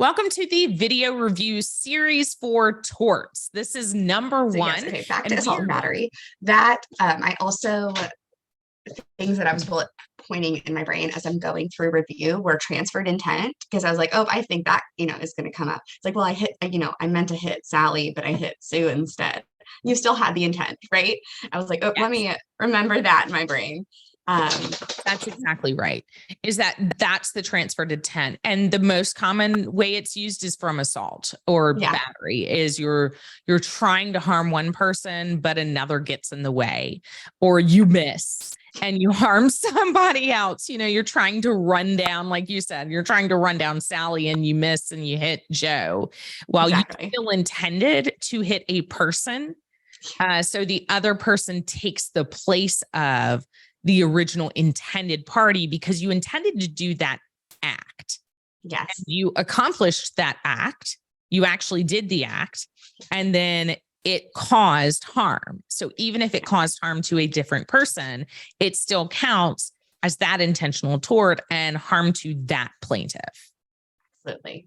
Welcome to the video review series for torts. This is number one. Yes, okay, back to assault and battery. That I also, things that I was bullet pointing in my brain as I'm going through review were transferred intent, because I was like, oh, I think that, is going to come up. It's like, well, I meant to hit Sally, but I hit Sue instead. You still had the intent, right? I was like, oh, Let me remember that in my brain. That's exactly right. That's the transferred intent. And the most common way it's used is from assault or battery is you're trying to harm one person, but another gets in the way, or you miss and you harm somebody else. You're trying to run down, like you said, you're trying to run down Sally and you miss and you hit Joe. Well, you still intended to hit a person. So the other person takes the place of the original intended party because you intended to do that act. Yes. And you accomplished that act. You actually did the act, and then it caused harm. So even if it caused harm to a different person, it still counts as that intentional tort and harm to that plaintiff. Absolutely.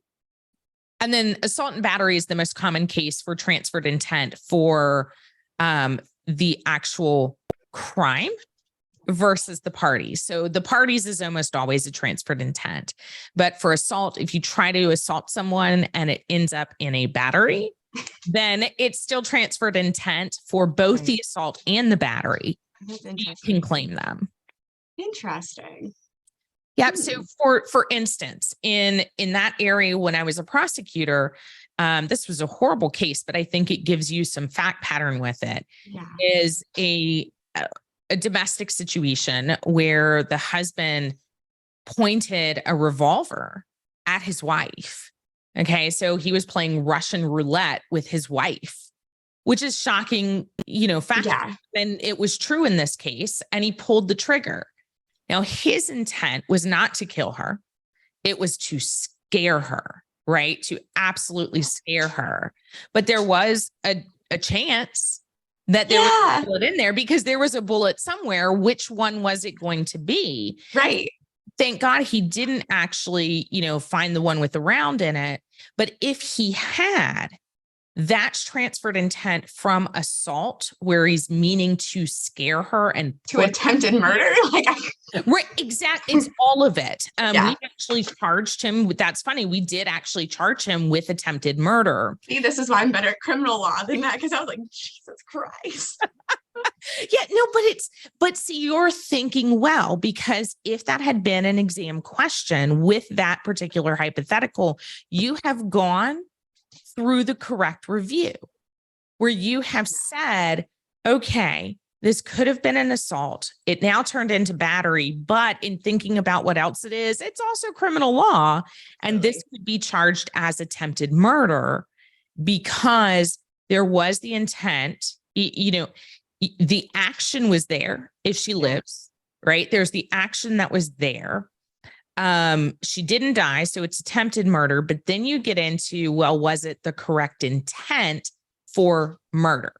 And then assault and battery is the most common case for transferred intent for the actual crime versus the parties. So the parties is almost always a transferred intent. But for assault, if you try to assault someone and it ends up in a battery, then it's still transferred intent for both the assault and the battery. You can claim them. Interesting. Yep. So for instance, in that area, when I was a prosecutor, this was a horrible case, but I think it gives you some fact pattern with it. Is a domestic situation where the husband pointed a revolver at his wife. Okay. So he was playing Russian roulette with his wife, which is shocking, fact. And it was true in this case. And he pulled the trigger. Now, his intent was not to kill her. It was to scare her, right? To absolutely scare her. But there was a chance that there was a bullet in there because there was a bullet somewhere. Which one was it going to be? Right. Thank God he didn't actually, find the one with the round in it. But if he had, that's transferred intent from assault, where he's meaning to scare her and to attempted murder. Right, exactly. It's all of it. We actually charged him with, that's funny. We did actually charge him with attempted murder. See, this is why I'm better at criminal law than that, because I was like, Jesus Christ. But see, you're thinking well, because if that had been an exam question with that particular hypothetical, you have gone through the correct review where you have said, okay, this could have been an assault. It now turned into battery, but in thinking about what else it is, it's also criminal law. And this could be charged as attempted murder because there was the intent, the action was there. If she lives, right? There's the action that was there. She didn't die, so it's attempted murder. But then you get into, well, was it the correct intent for murder?